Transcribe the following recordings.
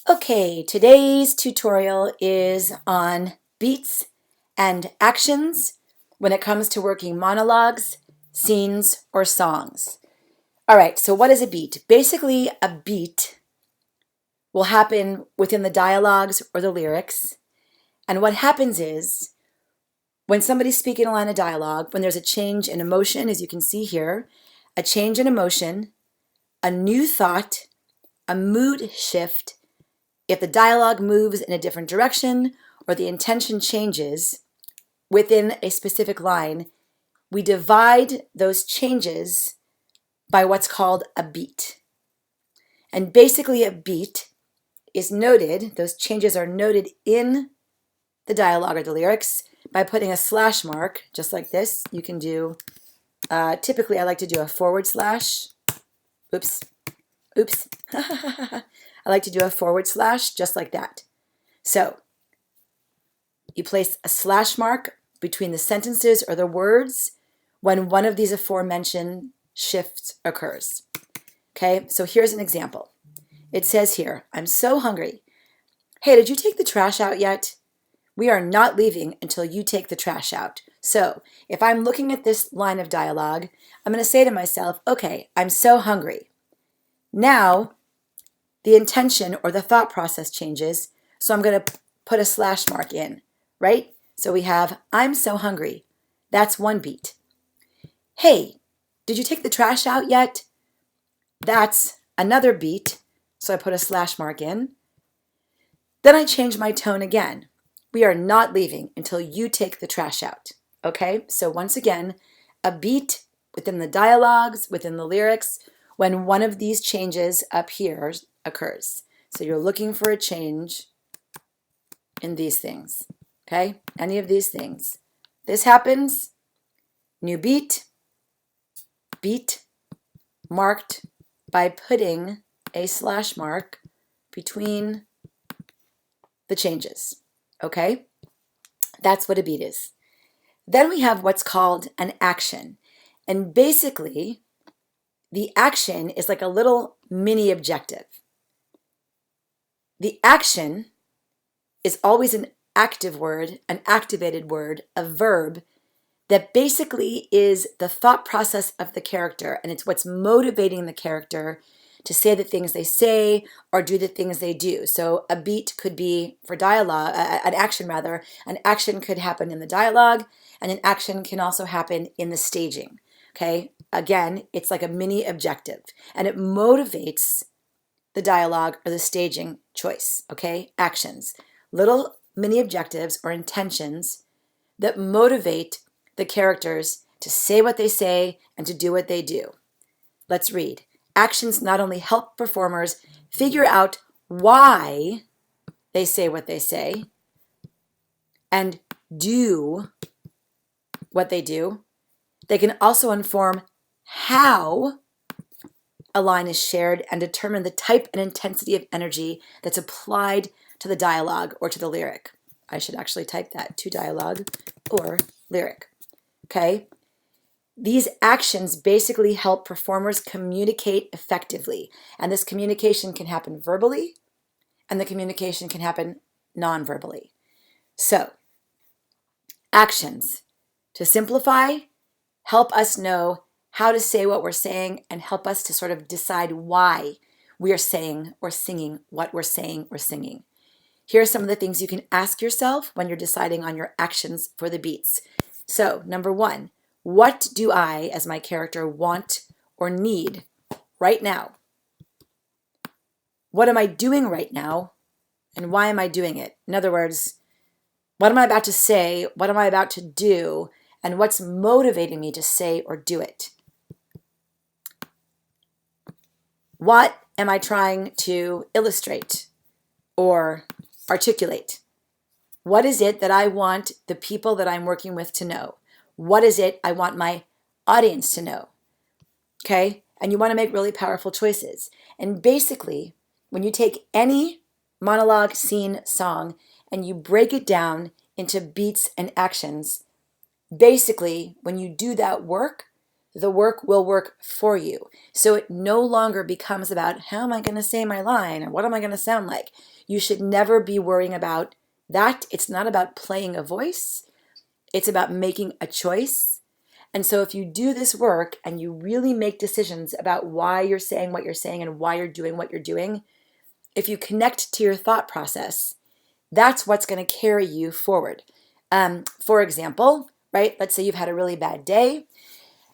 Okay, today's tutorial is on beats and actions when it comes to working monologues, scenes, or songs. All right, so what is a beat? Basically, a beat will happen within the dialogues or the lyrics. And what happens is when somebody's speaking a line of dialogue, when there's a change in emotion, as you can see here, a change in emotion, a new thought, a mood shift, if the dialogue moves in a different direction or the intention changes within a specific line, we divide those changes by what's called a beat. And basically a beat is noted, those changes are noted in the dialogue or the lyrics by putting a slash mark, just like this. You can do, typically I like to do a forward slash. Oops. I like to do a forward slash just like that. So you place a slash mark between the sentences or the words when one of these aforementioned shifts occurs. Okay, so here's an example. It says here, I'm so hungry. Hey, did you take the trash out yet? We are not leaving until you take the trash out. So if I'm looking at this line of dialogue, I'm going to say to myself, okay, I'm so hungry. Now, the intention or the thought process changes, so I'm going to put a slash mark in, right? So we have, I'm so hungry. That's one beat. Hey, did you take the trash out yet? That's another beat, so I put a slash mark in. Then I change my tone again. We are not leaving until you take the trash out. Okay, so once again, a beat within the dialogues, within the lyrics, when one of these changes up here occurs. So you're looking for a change in these things, okay? Any of these things. This happens, new beat, beat marked by putting a slash mark between the changes, okay? That's what a beat is. Then we have what's called an action. And basically, the action is like a little mini objective. The action is always an active word, an activated word, a verb that basically is the thought process of the character, and it's what's motivating the character to say the things they say or do the things they do. So a beat could be for dialogue, an action could happen in the dialogue, and an action can also happen in the staging. Okay, again, it's like a mini objective, and it motivates the dialogue or the staging choice. Okay, actions, little mini objectives or intentions that motivate the characters to say what they say and to do what they do. Let's read. Actions not only help performers figure out why they say what they say and do what they do, they can also inform how a line is shared and determine the type and intensity of energy that's applied to the dialogue or to the lyric. I should actually type that, to dialogue or lyric. Okay? These actions basically help performers communicate effectively. And this communication can happen verbally, and the communication can happen non-verbally. So, actions, to simplify, help us know how to say what we're saying and help us to sort of decide why we are saying or singing what we're saying or singing. Here are some of the things you can ask yourself when you're deciding on your actions for the beats. So, number one, what do I, as my character, want or need right now? What am I doing right now, and why am I doing it? In other words, what am I about to say? What am I about to do? And what's motivating me to say or do it? What am I trying to illustrate or articulate? What is it that I want the people that I'm working with to know? What is it I want my audience to know? Okay? And you want to make really powerful choices. And basically, when you take any monologue, scene, song, and you break it down into beats and actions, basically, when you do that work, the work will work for you. So it no longer becomes about how am I going to say my line and what am I going to sound like. You should never be worrying about that. It's not about playing a voice. It's about making a choice. And so if you do this work and you really make decisions about why you're saying what you're saying and why you're doing what you're doing, if you connect to your thought process, that's what's going to carry you forward. For example, right, let's say you've had a really bad day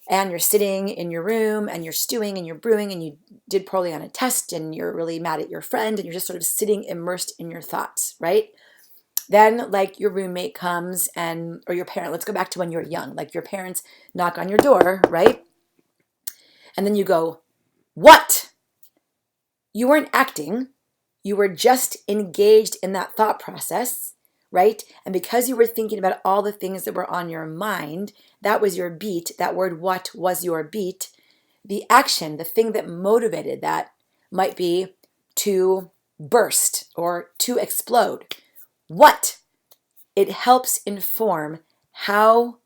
and you're sitting in your room and you're stewing and you're brewing and you did poorly on a test and you're really mad at your friend and you're just sort of sitting immersed in your thoughts, right? Then like your roommate comes or your parent, let's go back to when you were young, like your parents knock on your door, right? And then you go, what? You weren't acting. You were just engaged in that thought process, right? And because you were thinking about all the things that were on your mind, that was your beat. That word what was your beat. The action, the thing that motivated that might be to burst or to explode. What? It helps inform how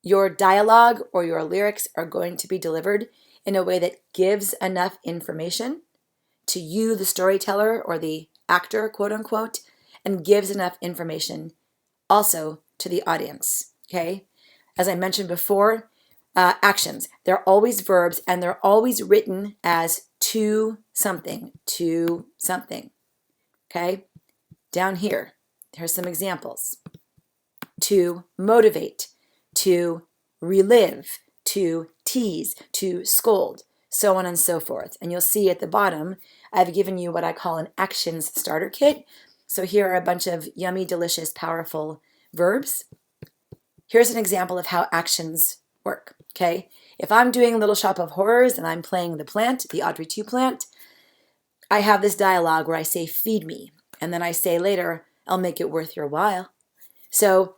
your dialogue or your lyrics are going to be delivered in a way that gives enough information to you, the storyteller or the actor, quote unquote, and gives enough information also to the audience, okay? As I mentioned before, actions, they're always verbs and they're always written as to something, okay? Down here, here's some examples. To motivate, to relive, to tease, to scold, so on and so forth. And you'll see at the bottom, I've given you what I call an actions starter kit. So here are a bunch of yummy, delicious, powerful verbs. Here's an example of how actions work, okay? If I'm doing Little Shop of Horrors and I'm playing the plant, the Audrey 2 plant, I have this dialogue where I say, feed me. And then I say later, I'll make it worth your while. So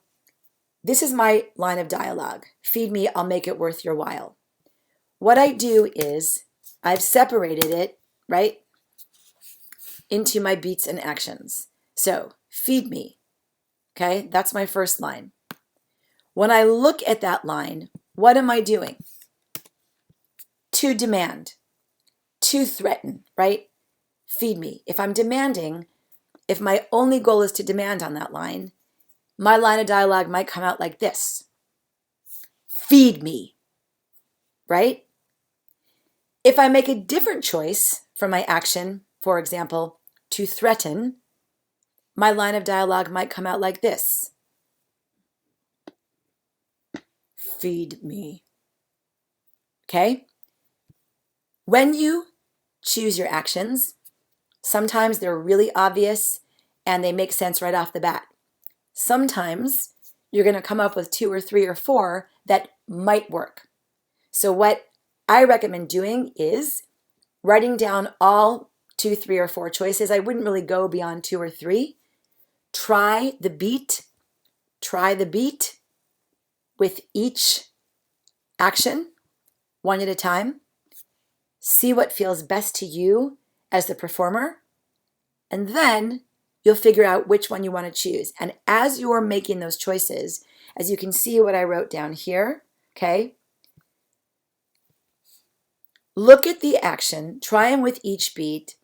this is my line of dialogue. Feed me, I'll make it worth your while. What I do is I've separated it, right, into my beats and actions. So feed me, okay? That's my first line. When I look at that line, what am I doing? To demand, to threaten, right? Feed me. If I'm demanding, if my only goal is to demand on that line, my line of dialogue might come out like this. Feed me, right? If I make a different choice for my action, for example, to threaten, my line of dialogue might come out like this. Feed me. Okay? When you choose your actions, sometimes they're really obvious and they make sense right off the bat. Sometimes you're going to come up with 2 or 3 or 4 that might work. So what I recommend doing is writing down all 2, 3, or 4 choices. I wouldn't really go beyond 2 or 3. Try the beat with each action, one at a time. See what feels best to you as the performer, and then you'll figure out which one you want to choose. And as you're making those choices, as you can see what I wrote down here, okay? Look at the action, try them with each beat,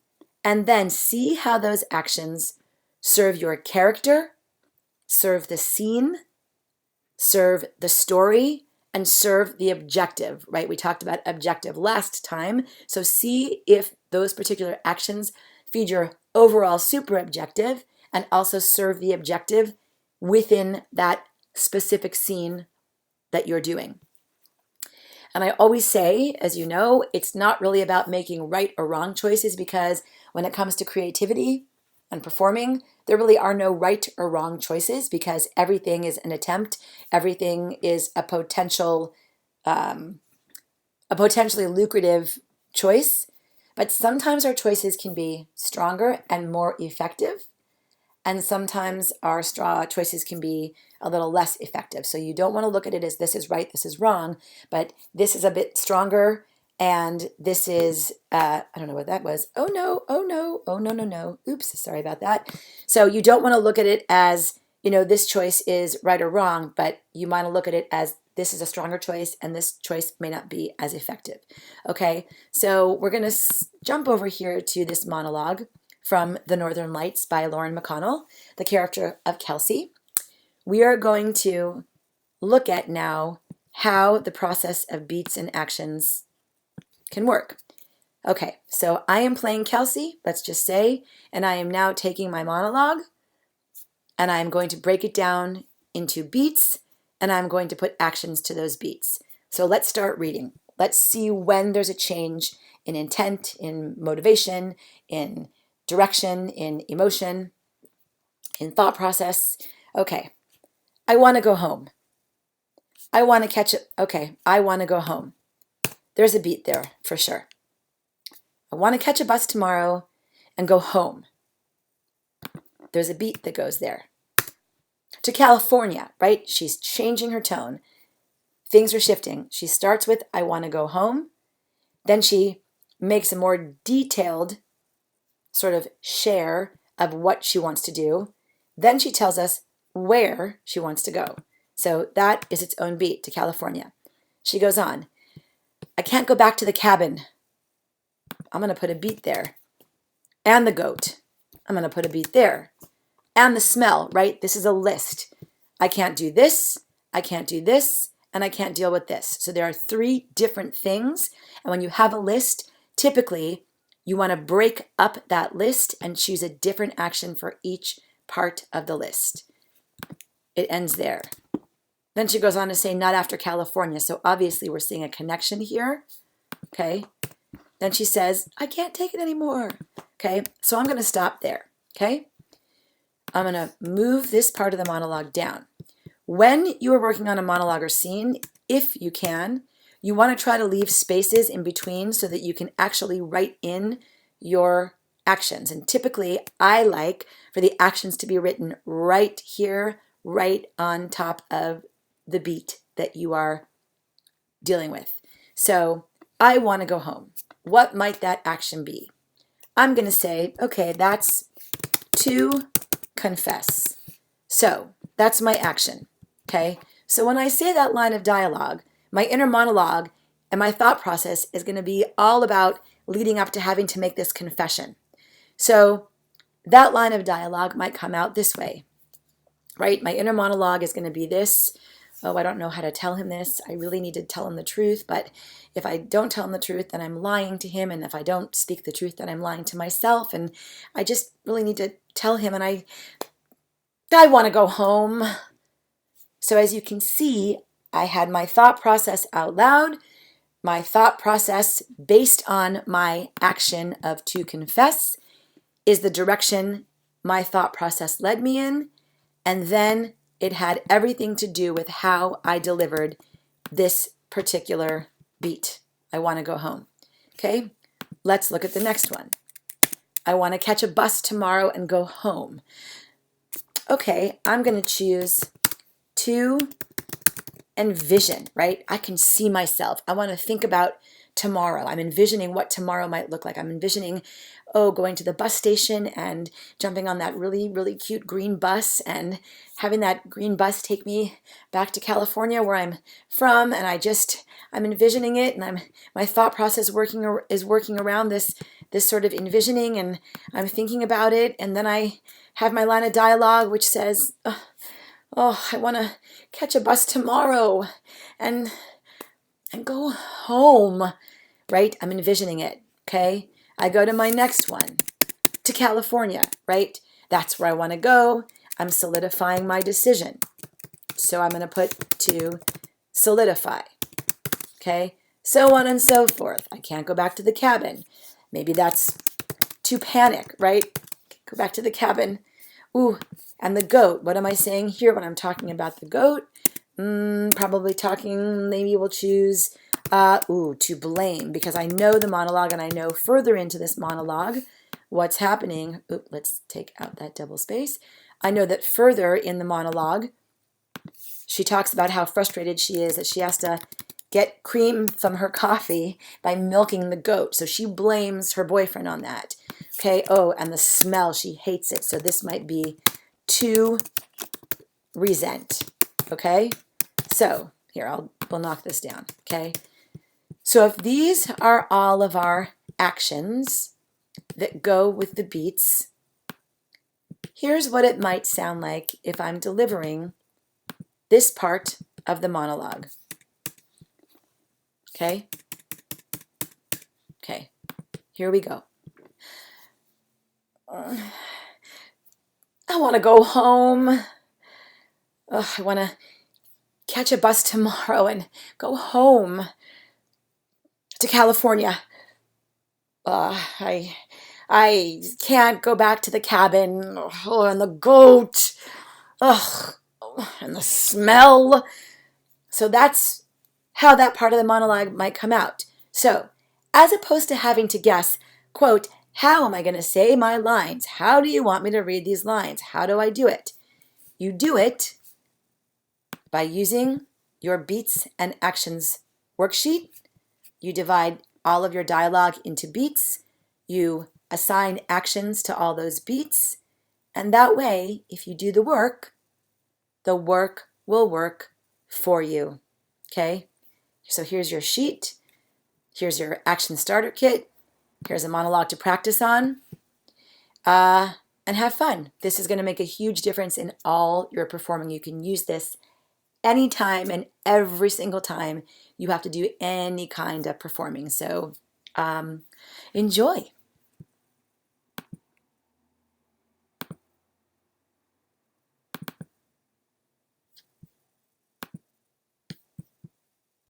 and then see how those actions serve your character, serve the scene, serve the story, and serve the objective, right? We talked about objective last time. So see if those particular actions feed your overall super objective and also serve the objective within that specific scene that you're doing. And I always say, as you know, it's not really about making right or wrong choices, because when it comes to creativity and performing, there really are no right or wrong choices, because everything is an attempt. Everything is a potentially lucrative choice. But sometimes our choices can be stronger and more effective. And sometimes our choices can be a little less effective. So you don't want to look at it as this is right, this is wrong, but this is a bit stronger, and this is, I don't know what that was. Oh no, oh no, oh no, no, no. Oops, sorry about that. So you don't want to look at it as this choice is right or wrong, but you want to look at it as this is a stronger choice and this choice may not be as effective. Okay, so we're going to jump over here to this monologue from The Northern Lights by Lauren McConnell, the character of Kelsey. We are going to look at now how the process of beats and actions can work. Okay, so I am playing Kelsey, let's just say, and I am now taking my monologue and I'm going to break it down into beats and I'm going to put actions to those beats. So let's start reading. Let's see when there's a change in intent, in motivation, in direction, in emotion, in thought process. Okay, I want to go home. I want to catch it. Okay, I want to go home. There's a beat there for sure. I want to catch a bus tomorrow and go home. There's a beat that goes there. To California, right? She's changing her tone. Things are shifting. She starts with, I want to go home. Then she makes a more detailed sort of share of what she wants to do. Then she tells us where she wants to go. So that is its own beat, to California. She goes on, I can't go back to the cabin. I'm going to put a beat there. And the goat. I'm going to put a beat there. And the smell, right? This is a list. I can't do this, I can't do this, and I can't deal with this. So there are 3 different things. And when you have a list, typically you want to break up that list and choose a different action for each part of the list. It ends there. Then she goes on to say, not after California. So obviously we're seeing a connection here. Okay. Then she says, I can't take it anymore. Okay. So I'm going to stop there. Okay. I'm going to move this part of the monologue down. When you are working on a monologue or scene, if you can, you want to try to leave spaces in between so that you can actually write in your actions. And typically, I like for the actions to be written right here, right on top of the beat that you are dealing with. So I want to go home. What might that action be? I'm going to say, okay, that's to confess. So that's my action. Okay. So when I say that line of dialogue, my inner monologue and my thought process is going to be all about leading up to having to make this confession. So that line of dialogue might come out this way, right? My inner monologue is going to be this. Oh, I don't know how to tell him this. I really need to tell him the truth. But if I don't tell him the truth, then I'm lying to him. And if I don't speak the truth, then I'm lying to myself. And I just really need to tell him. And I want to go home. So as you can see, I had my thought process out loud, my thought process based on my action of to confess is the direction my thought process led me in. And then it had everything to do with how I delivered this particular beat. I want to go home. Okay, let's look at the next one. I want to catch a bus tomorrow and go home. Okay, I'm going to choose to envision, right? I can see myself. I want to think about tomorrow. I'm envisioning what tomorrow might look like. I'm envisioning, going to the bus station and jumping on that really, really cute green bus and having that green bus take me back to California where I'm from. And I'm envisioning it, and my thought process is working around this sort of envisioning, and I'm thinking about it. And then I have my line of dialogue, which says, I want to catch a bus tomorrow and go home, right? I'm envisioning it, okay? I go to my next one, to California, right? That's where I want to go. I'm solidifying my decision. So I'm going to put to solidify, okay? So on and so forth. I can't go back to the cabin. Maybe that's to panic, right? Go back to the cabin. Ooh, and the goat. What am I saying here when I'm talking about the goat? Probably talking, maybe we'll choose, to blame, because I know the monologue and I know further into this monologue what's happening. Let's take out that double space. I know that further in the monologue, she talks about how frustrated she is that she has to get cream from her coffee by milking the goat. So she blames her boyfriend on that. Okay, and the smell, she hates it. So this might be to resent. Okay? So here, we'll knock this down. Okay? So if these are all of our actions that go with the beats, here's what it might sound like if I'm delivering this part of the monologue. Okay? Okay. Here we go. I want to go home. I want to catch a bus tomorrow and go home to California. I can't go back to the cabin. Oh, and the goat. Ugh, and the smell. So that's how that part of the monologue might come out. So, as opposed to having to guess, quote, how am I going to say my lines? How do you want me to read these lines? How do I do it? You do it by using your beats and actions worksheet. You divide all of your dialogue into beats. You assign actions to all those beats. And that way, if you do the work will work for you. Okay? So here's your sheet. Here's your action starter kit. Here's a monologue to practice on. And have fun. This is going to make a huge difference in all your performing. You can use this anytime and every single time you have to do any kind of performing. So enjoy.